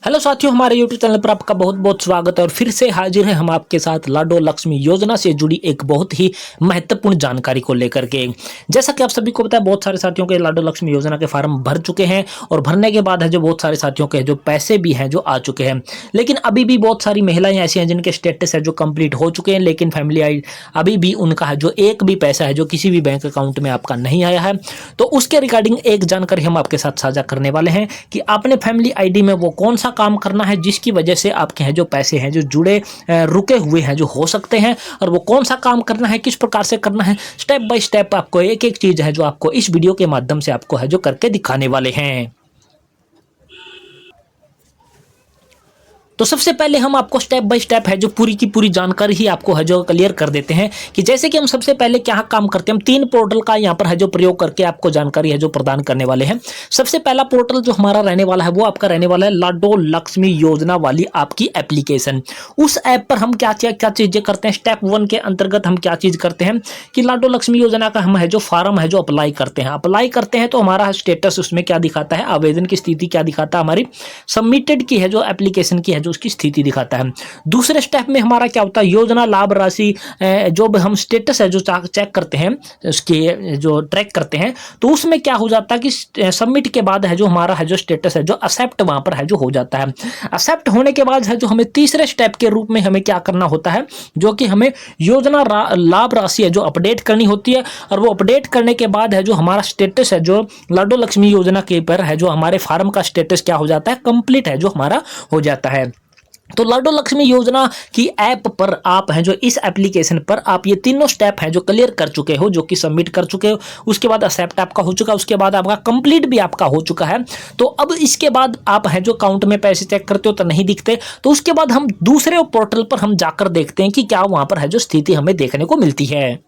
Hello साथियों, हमारे YouTube channel पर आपका बहुत बहुत स्वागत है। और फिर से हाजिर है हम आपके साथ लाडो लक्ष्मी योजना से जुड़ी एक बहुत ही महत्वपूर्ण जानकारी को लेकर के। जैसा कि आप सभी को पता है, बहुत सारे साथियों के लाडो लक्ष्मी योजना के फॉर्म भर चुके हैं और भरने के बाद है जो बहुत सारे साथियों के जो पैसे भी हैं जो आ चुके हैं। लेकिन अभी भी बहुत सारी महिलाएं ऐसी हैं जिनके स्टेटस है जो कंप्लीट हो चुके हैं, लेकिन फैमिली आई अभी भी उनका है जो एक भी पैसा है जो किसी भी बैंक अकाउंट में आपका नहीं आया है। तो उसके रिगार्डिंग एक जानकारी हम आपके साथ साझा करने वाले हैं कि आपने फैमिली आईडी में वो कौन सा काम करना है जिसकी वजह से आपके हैं जो पैसे हैं जो जुड़े रुके हुए हैं जो हो सकते हैं, और वो कौन सा काम करना है, किस प्रकार से करना है, स्टेप बाय स्टेप आपको एक एक चीज है जो आपको इस वीडियो के माध्यम से आपको है जो करके दिखाने वाले हैं। तो सबसे पहले हम आपको स्टेप बाय स्टेप है जो पूरी की पूरी जानकारी ही आपको है जो क्लियर कर देते हैं कि जैसे कि हम सबसे पहले क्या काम करते हैं। हम 3 पोर्टल का यहाँ पर है जो प्रयोग करके आपको जानकारी है जो प्रदान करने वाले हैं। सबसे पहला पोर्टल जो हमारा रहने वाला है वो आपका रहने वाला है लाडो लक्ष्मी योजना वाली आपकी एप्लीकेशन। उस ऐप पर हम क्या क्या चीजें करते हैं। स्टेप 1 के अंतर्गत हम क्या चीज करते हैं कि लाडो लक्ष्मी योजना का हम है जो फॉर्म है जो अप्लाई करते हैं तो हमारा स्टेटस उसमें क्या दिखाता है, आवेदन की स्थिति क्या दिखाता है, हमारी सबमिटेड की है जो एप्लीकेशन की है जो उसकी स्थिति दिखाता है। दूसरे स्टेप में हमारा क्या होता है, योजना लाभ राशि जो हम स्टेटस है जो चेक करते हैं, उसके जो ट्रैक करते हैं, तो उसमें क्या हो जाता है कि सबमिट के बाद है जो हमारा है जो स्टेटस है जो एक्सेप्ट वहां पर है जो हो जाता है। एक्सेप्ट होने के बाद है जो हमें तीसरे स्टेप के रूप में हमें क्या करना होता है, जो कि हमें योजना लाभ राशि है जो अपडेट करनी होती है। और वो अपडेट करने के बाद है जो हमारा स्टेटस है जो लाडो लक्ष्मी योजना के पर है जो हमारे फार्म का स्टेटस क्या हो जाता है, कंप्लीट है जो हमारा हो जाता है। तो लाडो लक्ष्मी योजना की ऐप पर आप हैं जो इस एप्लीकेशन पर आप ये तीनों स्टेप हैं जो क्लियर कर चुके हो, जो कि सबमिट कर चुके हो, उसके बाद एक्सेप्ट आपका हो चुका, उसके बाद आपका कंप्लीट भी आपका हो चुका है। तो अब इसके बाद आप हैं जो अकाउंट में पैसे चेक करते हो तो नहीं दिखते, तो उसके बाद हम दूसरे पोर्टल पर हम जाकर देखते हैं कि क्या वहां पर है जो स्थिति हमें देखने को मिलती है।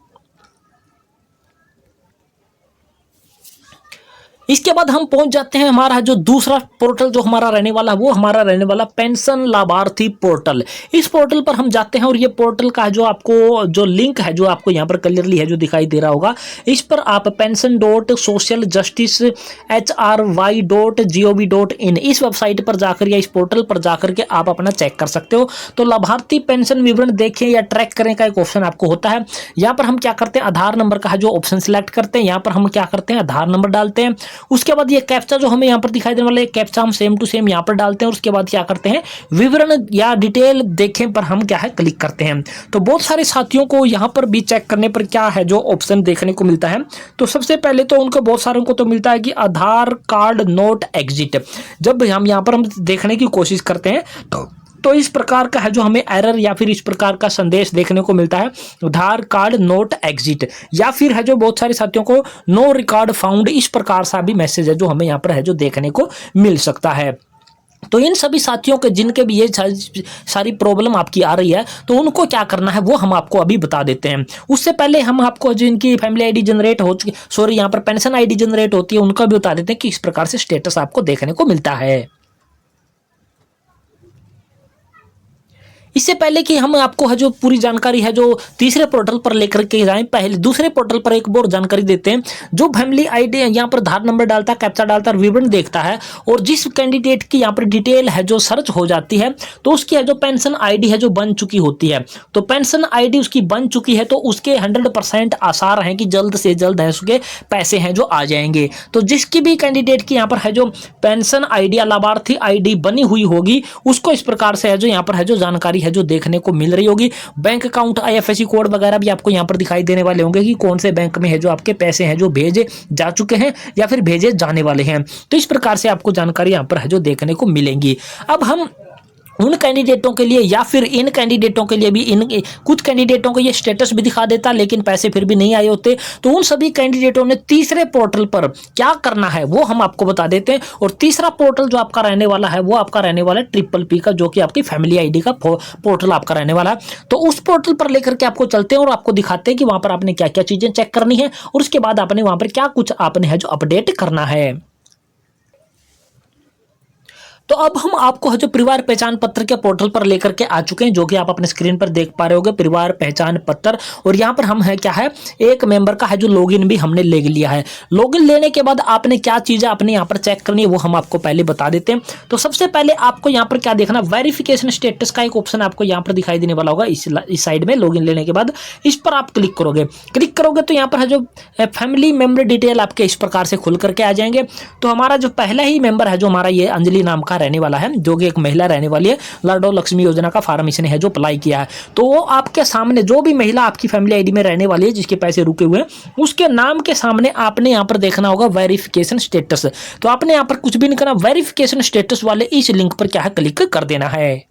इसके बाद हम पहुंच जाते हैं हमारा जो दूसरा पोर्टल जो हमारा रहने वाला है वो हमारा रहने वाला पेंशन लाभार्थी पोर्टल। इस पोर्टल पर हम जाते हैं और ये पोर्टल का जो आपको जो लिंक है जो आपको यहाँ पर क्लियरली है जो दिखाई दे रहा होगा, इस पर आप pension.socialjustice.hry.gov.in इस वेबसाइट पर जाकर या इस पोर्टल पर जाकर के आप अपना चेक कर सकते हो। तो लाभार्थी पेंशन विवरण देखें या ट्रैक करें का एक ऑप्शन आपको होता है। यहाँ पर हम क्या करते हैं, आधार नंबर का है जो ऑप्शन सिलेक्ट करते हैं। यहाँ पर हम क्या करते हैं, आधार नंबर डालते हैं। उसके बाद ये कैप्चा जो हमें यहाँ पर दिखाई देने वाला है, कैप्चा हम सेम टू सेम यहाँ पर डालते हैं। और उसके बाद क्या करते हैं, विवरण या डिटेल देखें पर हम क्या है क्लिक करते हैं। तो बहुत सारे साथियों को यहाँ पर भी चेक करने पर क्या है जो ऑप्शन देखने को मिलता है। तो सबसे पहले तो उनको बहुत सारों को तो मिलता है कि आधार कार्ड नोट एग्जिट। जब हम यहाँ पर हम देखने की कोशिश करते हैं तो इस प्रकार का है जो हमें एरर या फिर इस प्रकार का संदेश देखने को मिलता है, आधार कार्ड नोट एग्जिट, या फिर है जो बहुत सारे साथियों को नो रिकॉर्ड फाउंड, इस प्रकार सा भी मैसेज है जो हमें यहाँ पर है जो देखने को मिल सकता है। तो इन सभी साथियों के जिनके भी ये सारी प्रॉब्लम आपकी आ रही है तो उनको क्या करना है वो हम आपको अभी बता देते हैं। उससे पहले हम आपको जिनकी फैमिली आईडी जनरेट हो चुकी, सॉरी यहाँ पर पेंशन आईडी जनरेट होती है, उनका भी बता देते हैं कि इस प्रकार से स्टेटस आपको देखने को मिलता है। इससे पहले कि हम आपको है जो पूरी जानकारी है जो तीसरे पोर्टल पर लेकर के जाएं, पहले दूसरे पोर्टल पर एक और जानकारी देते हैं। जो फैमिली आईडी यहाँ पर आधार नंबर डालता है, कैप्चा डालता है, विवरण देखता है, और जिस कैंडिडेट की यहाँ पर डिटेल है जो सर्च हो जाती है तो उसकी है जो पेंशन आईडी है जो बन चुकी होती है। तो पेंशन आईडी उसकी बन चुकी है तो उसके 100% आसार हैं कि जल्द से जल्द है उसके पैसे हैं जो आ जाएंगे। तो जिसकी भी कैंडिडेट की यहाँ पर है जो पेंशन आईडी या लाभार्थी आईडी बनी हुई होगी उसको इस प्रकार से है जो यहाँ पर है जो जानकारी जो देखने को मिल रही होगी। बैंक अकाउंट आईएफएससी कोड वगैरह भी आपको यहां पर दिखाई देने वाले होंगे कि कौन से बैंक में है जो आपके पैसे हैं जो भेजे जा चुके हैं या फिर भेजे जाने वाले हैं। तो इस प्रकार से आपको जानकारी यहां पर है जो देखने को मिलेंगी। अब हम उन कैंडिडेटों के लिए या फिर इन कैंडिडेटों के लिए भी कुछ कैंडिडेटों को ये स्टेटस भी दिखा देता लेकिन पैसे फिर भी नहीं आए होते, तो उन सभी कैंडिडेटों ने तीसरे पोर्टल पर क्या करना है वो हम आपको बता देते हैं। और तीसरा पोर्टल जो आपका रहने वाला है वो आपका रहने वाला है PPP का, जो कि आपकी फैमिली आईडी का पोर्टल आपका रहने वाला है। तो उस पोर्टल पर लेकर के आपको चलते हैं और आपको दिखाते हैं कि वहां पर आपने क्या क्या चीजें चेक करनी है और उसके बाद आपने वहां पर क्या कुछ आपने है जो अपडेट करना है। तो अब हम आपको जो परिवार पहचान पत्र के पोर्टल पर लेकर के आ चुके हैं, जो कि आप अपने स्क्रीन पर देख पा रहे होंगे, परिवार पहचान पत्र। और यहाँ पर हम है क्या है, एक मेंबर का है जो लॉगिन भी हमने ले लिया है। लॉगिन लेने के बाद आपने क्या चीजें आपने यहाँ पर चेक करनी है वो हम आपको पहले बता देते हैं। तो सबसे पहले आपको यहाँ पर क्या देखना, वेरिफिकेशन स्टेटस का एक ऑप्शन आपको यहाँ पर दिखाई देने वाला होगा इस साइड में। लॉगिन लेने के बाद इस पर आप क्लिक करोगे तो यहाँ पर है जो फैमिली मेंबर डिटेल आपके इस प्रकार से खुल करके आ जाएंगे। तो हमारा जो पहला ही मेंबर है जो हमारा ये अंजलि नाम का रहने वाला है, जो कि एक महिला रहने वाली है, लाडो लक्ष्मी योजना का फॉर्म इसने है जो अप्लाई किया है। तो वो आपके सामने जो भी महिला आपकी फैमिली आईडी में रहने वाली है जिसके पैसे रुके हुए हैं, उसके नाम के सामने आपने यहाँ पर देखना होगा वेरिफिकेशन स्टेटस। तो आपने यहाँ पर कुछ भी नहीं करना, वेरिफिकेशन स्टेटस वाले इस लिंक पर क्या है क्लिक कर देना है।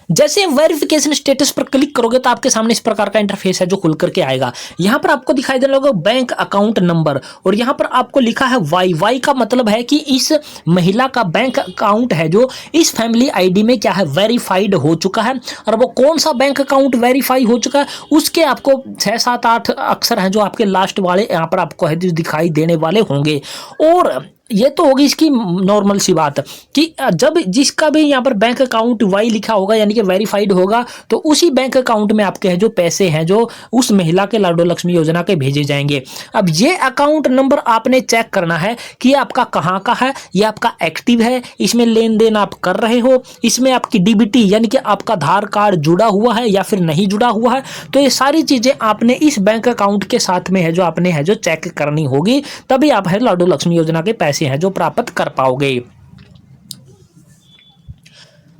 जैसे वेरिफिकेशन स्टेटस पर क्लिक करोगे तो आपके सामने इस प्रकार का इंटरफेस है जो खुल करके आएगा। यहां पर आपको दिखाई देने लगा बैंक अकाउंट नंबर, और यहां पर आपको लिखा है वाई का मतलब है कि इस महिला का बैंक अकाउंट है जो इस फैमिली आईडी में क्या है वेरीफाइड हो चुका है। और वो कौन सा बैंक अकाउंट वेरीफाई हो चुका है उसके आपको 6, 7, 8 अक्षर हैं जो आपके लास्ट वाले यहाँ पर आपको है दिखाई देने वाले होंगे। और ये तो होगी इसकी नॉर्मल सी बात कि जब जिसका भी यहाँ पर बैंक अकाउंट वाई लिखा होगा यानी कि वेरीफाइड होगा, तो उसी बैंक अकाउंट में आपके जो पैसे हैं जो उस महिला के लाडो लक्ष्मी योजना के भेजे जाएंगे। अब ये अकाउंट नंबर आपने चेक करना है कि आपका कहाँ का है, ये आपका एक्टिव है, इसमें लेन देन आप कर रहे हो, इसमें आपकी डीबीटी यानी कि आपका आधार कार्ड जुड़ा हुआ है या फिर नहीं जुड़ा हुआ है। तो ये सारी चीजें आपने इस बैंक अकाउंट के साथ में है जो आपने है जो चेक करनी होगी, तभी आप है लाडो लक्ष्मी योजना के पैसे हैं जो प्राप्त कर पाओगे।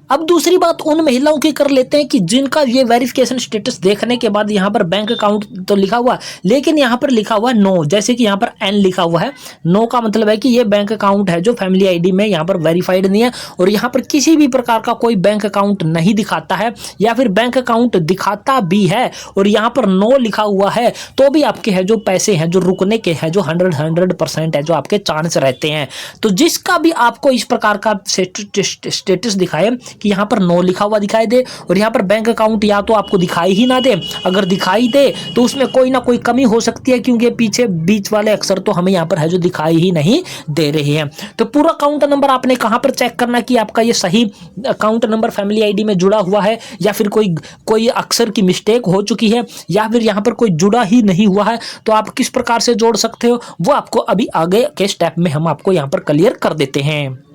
अब दूसरी बात उन महिलाओं की कर लेते हैं कि जिनका ये वेरिफिकेशन स्टेटस देखने के बाद यहाँ पर बैंक अकाउंट तो लिखा हुआ लेकिन यहाँ पर लिखा हुआ नो, जैसे कि यहाँ पर एन लिखा हुआ है। नो का मतलब है कि ये बैंक अकाउंट है जो फैमिली आईडी में यहाँ पर वेरीफाइड नहीं है, और यहाँ पर किसी भी प्रकार का कोई बैंक अकाउंट नहीं दिखाता है, या फिर बैंक अकाउंट दिखाता भी है और यहाँ पर नो लिखा हुआ है, तो भी आपके है जो पैसे हैं जो रुकने के हैं जो 100% है जो आपके चांस रहते हैं। तो जिसका भी आपको इस प्रकार का स्टेटस दिखाए कि यहाँ पर नो लिखा हुआ दिखाई दे और यहाँ पर बैंक अकाउंट या तो आपको दिखाई ही ना दे, अगर दिखाई दे तो उसमें कोई ना कोई कमी हो सकती है, क्योंकि पीछे बीच वाले अक्षर तो हमें यहाँ पर है जो दिखाई ही नहीं दे रहे हैं। तो पूरा अकाउंट नंबर आपने कहाँ पर चेक करना कि आपका ये सही अकाउंट नंबर फैमिली आईडी में जुड़ा हुआ है या फिर कोई अक्षर की मिस्टेक हो चुकी है या फिर यहाँ पर कोई जुड़ा ही नहीं हुआ है। तो आप किस प्रकार से जोड़ सकते हो वो आपको अभी आगे के स्टेप में हम आपको यहाँ पर क्लियर कर देते हैं।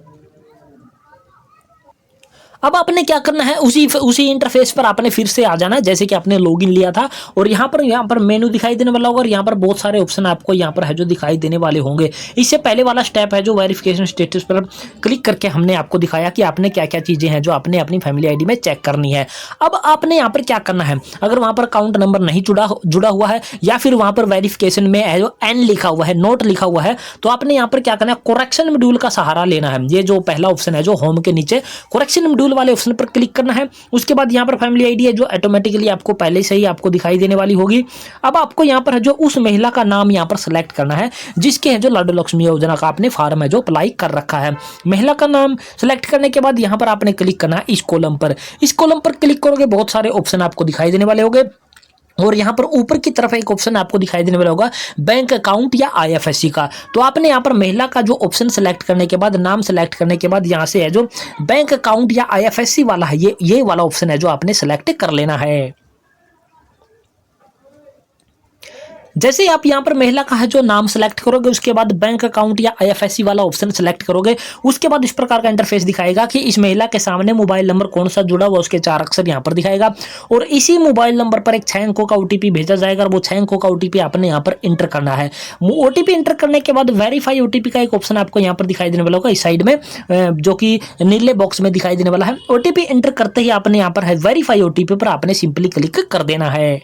अब आपने क्या करना है, उसी इंटरफेस पर आपने फिर से आ जाना है जैसे कि आपने लॉगिन लिया था, और यहाँ पर मेनू दिखाई देने वाला होगा और यहाँ पर बहुत सारे ऑप्शन आपको यहाँ पर है जो दिखाई देने वाले होंगे। इससे पहले वाला स्टेप है जो वेरिफिकेशन स्टेटस पर क्लिक करके हमने आपको दिखाया कि आपने क्या क्या चीजें हैं जो आपने अपनी फैमिली आईडी में चेक करनी है। अब आपने यहाँ पर क्या करना है, अगर वहां पर अकाउंट नंबर नहीं जुड़ा हुआ है या फिर वहां पर वेरिफिकेशन में है जो एन लिखा हुआ है, नोट लिखा हुआ है, तो आपने यहाँ पर क्या करना है, करेक्शन मॉड्यूल का सहारा लेना है। ये जो पहला ऑप्शन है जो होम के नीचे करेक्शन मॉड्यूल वाले ऑप्शन पर क्लिक करना है। उसके बाद यहाँ पर फैमिली आईडी है जो ऑटोमेटिकली आपको पहले से ही आपको दिखाई देने वाली होगी। अब आपको यहाँ पर है जो उस महिला का नाम यहाँ पर सिलेक्ट करना है जिसके है जो लाडो लक्ष्मी योजना का आपने फॉर्म है जो अप्लाई कर रखा है। महिला का नाम सिलेक्ट करने के बाद यहाँ पर आपने क्लिक करना है इस कॉलम पर। इस कॉलम पर क्लिक करोगे बहुत सारे ऑप्शन आपको दिखाई देने वाले होंगे, और यहाँ पर ऊपर की तरफ एक ऑप्शन आपको दिखाई देने वाला होगा बैंक अकाउंट या आईएफएससी का। तो आपने यहाँ पर महिला का जो ऑप्शन सेलेक्ट करने के बाद, नाम सेलेक्ट करने के बाद यहाँ से है जो बैंक अकाउंट या आईएफएससी वाला है ये वाला ऑप्शन है जो आपने सेलेक्ट कर लेना है। जैसे ही आप यहाँ पर महिला का है जो नाम सेलेक्ट करोगे उसके बाद बैंक अकाउंट या आईएफएससी वाला ऑप्शन सेलेक्ट करोगे, उसके बाद इस प्रकार का इंटरफेस दिखाएगा कि इस महिला के सामने मोबाइल नंबर कौन सा जुड़ा हुआ उसके 4 अक्षर यहाँ पर दिखाएगा, और इसी मोबाइल नंबर पर एक 6 अंकों का ओटीपी भेजा जाएगा और वो 6 अंकों का ओटीपी आपने यहाँ पर इंटर करना है। ओटीपी इंटर करने के बाद वेरीफाई ओटीपी का एक ऑप्शन आपको यहाँ पर दिखाई देने वाला होगा इस साइड में, जो कि नीले बॉक्स में दिखाई देने वाला है। ओटीपी इंटर करते ही आपने यहाँ पर है वेरीफाई ओटीपी पर आपने सिंपली क्लिक कर देना है।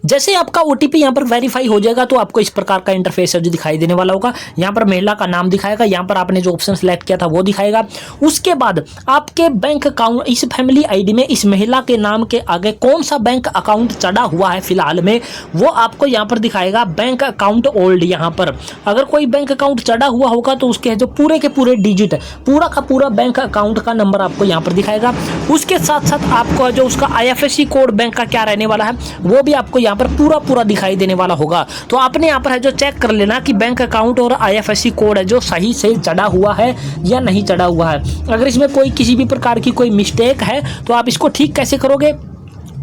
जैसे आपका ओटीपी यहाँ पर वेरीफाई हो जाएगा तो आपको इस प्रकार का इंटरफेस है जो दिखाई देने वाला होगा। यहाँ पर महिला का नाम दिखाएगा, यहाँ पर आपने जो ऑप्शन सेलेक्ट किया था वो दिखाएगा। उसके बाद आपके बैंक अकाउंट इस फैमिली आईडी में इस महिला के नाम के आगे कौन सा बैंक अकाउंट चढ़ा हुआ है फिलहाल में वो आपको यहाँ पर दिखाएगा बैंक अकाउंट ओल्ड। यहाँ पर अगर कोई बैंक अकाउंट चढ़ा हुआ होगा तो उसके जो पूरे के पूरे डिजिट पूरा का पूरा बैंक अकाउंट का नंबर आपको यहाँ पर दिखाएगा। उसके साथ साथ आपको जो उसका आईएफएससी कोड बैंक का क्या रहने वाला है वो भी आपको यहाँ पर पूरा दिखाई देने वाला होगा। तो आपने यहाँ पर है जो चेक कर लेना कि बैंक अकाउंट और IFSC कोड है जो सही से चढ़ा हुआ है या नहीं चढ़ा हुआ है। अगर इसमें कोई किसी भी प्रकार की कोई मिस्टेक है तो आप इसको ठीक कैसे करोगे?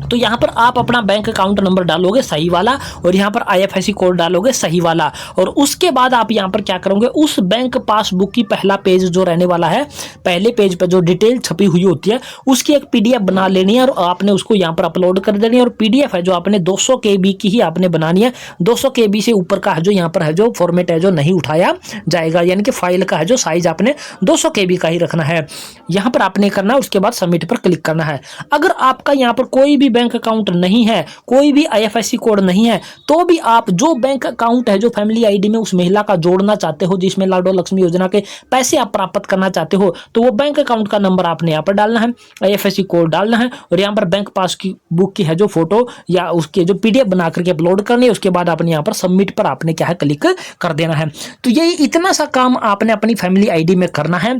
तो यहाँ पर आप अपना बैंक अकाउंट नंबर डालोगे सही वाला और यहाँ पर IFSC कोड डालोगे सही वाला, और उसके बाद आप यहाँ पर क्या करोगे, उस बैंक पासबुक की पहला पेज जो रहने वाला है, पहले पेज पर जो डिटेल छपी हुई होती है उसकी एक PDF बना लेनी है और आपने उसको यहाँ पर अपलोड कर देनी है। और PDF है जो आपने 200 KB की ही आपने बनानी है। 200 KB से ऊपर का है जो यहाँ पर है जो फॉर्मेट है जो नहीं उठाया जाएगा, यानी कि फाइल का है जो साइज आपने 200 KB का ही रखना है। यहाँ पर आपने करना है, उसके बाद सबमिट पर क्लिक करना है। अगर आपका यहाँ पर कोई भी बैंक अकाउंट नहीं है, कोई भी IFSC कोड नहीं है, तो भी आप जो बैंक अकाउंट है जो फैमिली ID में उस महिला का जोड़ना चाहते हो, जिसमें लाडो लक्ष्मी योजना के पैसे आप प्राप्त करना चाहते हो, तो वो बैंक अकाउंट का नंबर आपने यहाँ पर डालना है, IFSC कोड डालना है और यहाँ पर बैंक पास की बुक की है जो फोटो या उसके जो PDF बना करके अपलोड करनी है। उसके बाद आपने यहाँ पर सबमिट पर आपने क्या है क्लिक कर देना है। तो ये इतना सा काम आपने अपनी फैमिली ID में करना है।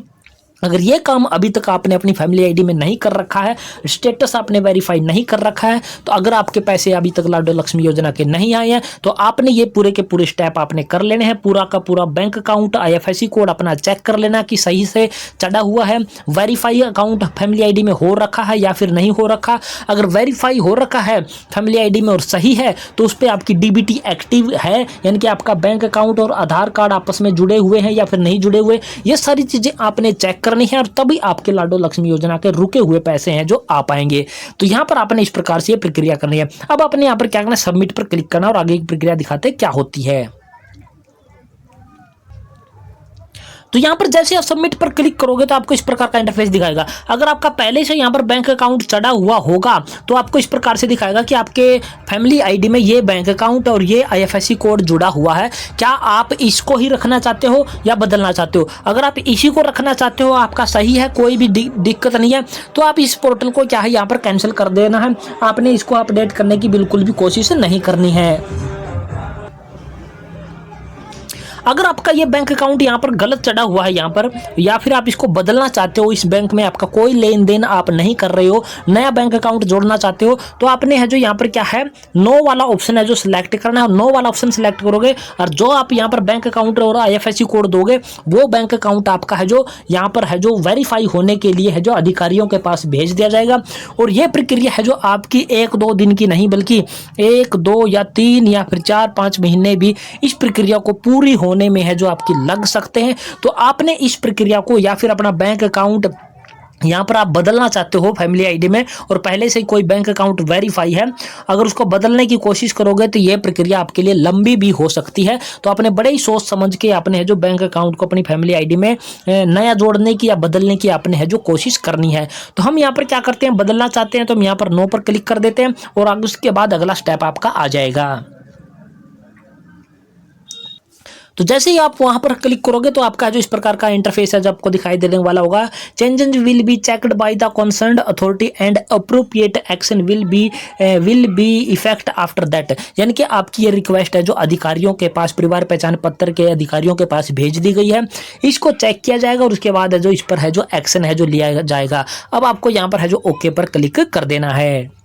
अगर ये काम अभी तक आपने अपनी फैमिली ID में नहीं कर रखा है, स्टेटस आपने वेरीफाई नहीं कर रखा है, तो अगर आपके पैसे अभी तक लाडो लक्ष्मी योजना के नहीं आए हैं, तो आपने ये पूरे के पूरे स्टेप आपने कर लेने हैं। पूरा का पूरा बैंक अकाउंट IFSC कोड अपना चेक कर लेना कि सही से चढ़ा हुआ है, वेरीफाई अकाउंट फैमिली ID में हो रखा है या फिर नहीं हो रखा। अगर वेरीफाई हो रखा है फैमिली ID में और सही है तो उस पर आपकी DBT एक्टिव है, यानी कि आपका बैंक अकाउंट और आधार कार्ड आपस में जुड़े हुए हैं या फिर नहीं जुड़े हुए, ये सारी चीज़ें आपने चेक करनी है और तभी आपके लाडो लक्ष्मी योजना के रुके हुए पैसे हैं जो आ पाएंगे। तो यहां पर आपने इस प्रकार से ये प्रक्रिया करनी है। अब आपने यहां पर क्या करना है, सबमिट पर क्लिक करना और आगे की प्रक्रिया दिखाते क्या होती है। तो यहाँ पर जैसे आप सबमिट पर क्लिक करोगे तो आपको इस प्रकार का इंटरफेस दिखाएगा। अगर आपका पहले से यहाँ पर बैंक अकाउंट चढ़ा हुआ होगा तो आपको इस प्रकार से दिखाएगा कि आपके फैमिली ID में ये बैंक अकाउंट और ये IFSC कोड जुड़ा हुआ है, क्या आप इसको ही रखना चाहते हो या बदलना चाहते हो। अगर आप इसी को रखना चाहते हो, आपका सही है, कोई भी दिक्कत नहीं है, तो आप इस पोर्टल को क्या है यहाँ पर कैंसिल कर देना है। आपने इसको अपडेट करने की बिल्कुल भी कोशिश नहीं करनी है। अगर आपका ये बैंक अकाउंट यहाँ पर गलत चढ़ा हुआ है यहाँ पर, या फिर आप इसको बदलना चाहते हो, इस बैंक में आपका कोई लेन देन आप नहीं कर रहे हो, नया बैंक अकाउंट जोड़ना चाहते हो, तो आपने है जो यहाँ पर क्या है, नो वाला ऑप्शन है जो सिलेक्ट करना है। और नो वाला ऑप्शन सिलेक्ट करोगे और जो आप यहाँ पर बैंक अकाउंट और IFSC कोड दोगे वो बैंक अकाउंट आपका है जो यहाँ पर है जो वेरीफाई होने के लिए है जो अधिकारियों के पास भेज दिया जाएगा। और ये प्रक्रिया है जो आपकी 1-2 दिन की नहीं बल्कि 1, 2 या 3 या फिर 4-5 महीने भी इस प्रक्रिया को पूरी होने में है जो आपकी लग सकते हैं। तो आपने इस प्रक्रिया को या फिर अपना बैंक अकाउंट यहाँ पर आप बदलना चाहते हो फैमिली ID में और पहले से ही कोई बैंक अकाउंट वेरीफाई है, अगर उसको बदलने की कोशिश करोगे तो ये प्रक्रिया आपके लिए लंबी भी हो सकती है। तो आपने बड़े ही सोच समझ के आपने है जो बैंक अकाउंट को अपनी फैमिली ID में नया जोड़ने की या बदलने की आपने है जो कोशिश करनी है। तो हम यहाँ पर क्या करते हैं, बदलना चाहते हैं तो हम यहाँ पर नो पर क्लिक कर देते हैं और आगे उसके बाद अगला स्टेप आपका आ जाएगा। तो जैसे ही आप वहां पर क्लिक करोगे तो आपका जो इस प्रकार का इंटरफेस है जो आपको दिखाई देने वाला होगा, changes will be checked by the concerned authority and appropriate action will be effect after that. यानी कि आपकी ये रिक्वेस्ट है जो अधिकारियों के पास, परिवार पहचान पत्र के अधिकारियों के पास भेज दी गई है, इसको चेक किया जाएगा और उसके बाद है जो इस पर है जो एक्शन है जो लिया जाएगा। अब आपको यहाँ पर है जो ओके पर क्लिक कर देना है।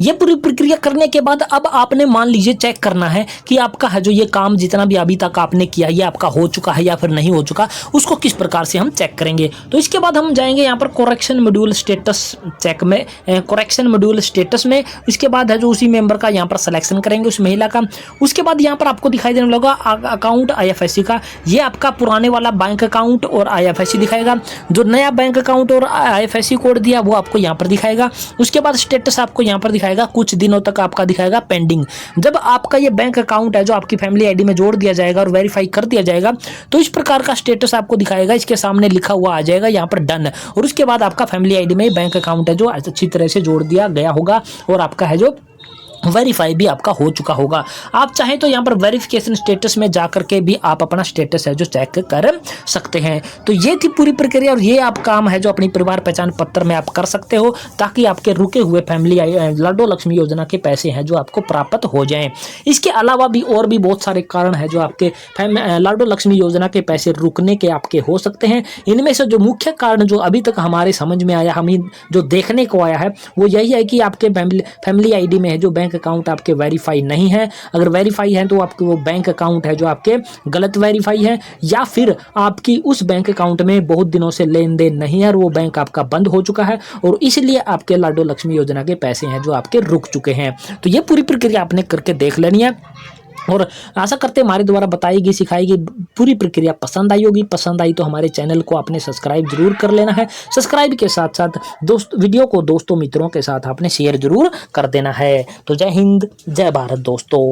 ये पूरी प्रक्रिया करने के बाद अब आपने मान लीजिए चेक करना है कि आपका है जो ये काम जितना भी अभी तक आपने किया ये आपका हो चुका है या फिर नहीं हो चुका, उसको किस प्रकार से हम चेक करेंगे। तो इसके बाद हम जाएंगे यहाँ पर करेक्शन मॉड्यूल स्टेटस चेक में, करेक्शन मॉड्यूल स्टेटस में। इसके बाद है जो उसी मेंबर का यहाँ पर सिलेक्शन करेंगे, उस महिला का। उसके बाद यहाँ पर आपको दिखाई देने लगा अकाउंट IFSC का, ये आपका पुराने वाला बैंक अकाउंट और IFSC दिखाएगा। जो नया बैंक अकाउंट और IFSC कोड दिया वो आपको यहाँ पर दिखाएगा। उसके बाद स्टेटस आपको यहाँ पर कुछ दिनों तक आपका दिखाएगा पेंडिंग। जब आपका ये बैंक अकाउंट है जो आपकी फैमिली ID में जोड़ दिया जाएगा और वेरीफाई कर दिया जाएगा तो इस प्रकार का स्टेटस आपको दिखाएगा, इसके सामने लिखा हुआ आ जाएगा यहाँ पर डन। और उसके बाद आपका फैमिली ID में बैंक अकाउंट है जो अच्छी तरह से जोड़ दिया गया होगा और आपका है जो वेरीफाई भी आपका हो चुका होगा। आप चाहें तो यहाँ पर वेरिफिकेशन स्टेटस में जाकर के भी आप अपना स्टेटस है जो चेक कर सकते हैं। तो ये थी पूरी प्रक्रिया और ये आप काम है जो अपनी परिवार पहचान पत्र में आप कर सकते हो ताकि आपके रुके हुए फैमिली लाडो लक्ष्मी योजना के पैसे हैं जो आपको प्राप्त हो जाएं। इसके अलावा भी और भी बहुत सारे कारण हैं जो आपके लाडो लक्ष्मी योजना के पैसे रुकने के आपके हो सकते हैं। इनमें से जो मुख्य कारण जो अभी तक हमारे समझ में आया, हमें जो देखने को आया है वो यही है कि आपके फैमिली ID में है जो बैंक बैंक अकाउंट आपके वेरीफाई नहीं है, अगर वेरीफाई है तो आपके वो बैंक अकाउंट है जो आपके गलत वेरीफाई है, या फिर आपकी उस बैंक अकाउंट में बहुत दिनों से लेन देन नहीं है और वो बैंक आपका बंद हो चुका है और इसलिए आपके लाडो लक्ष्मी योजना के पैसे हैं जो आपके रुक चुके हैं। तो ये पूरी प्रक्रिया आपने करके देख लेनी है और आशा करते हैं हमारे द्वारा बताई गई सिखाई गई पूरी प्रक्रिया पसंद आई होगी। पसंद आई तो हमारे चैनल को आपने सब्सक्राइब जरूर कर लेना है। सब्सक्राइब के साथ साथ वीडियो को दोस्तों मित्रों के साथ आपने शेयर जरूर कर देना है। तो जय हिंद, जय भारत दोस्तों।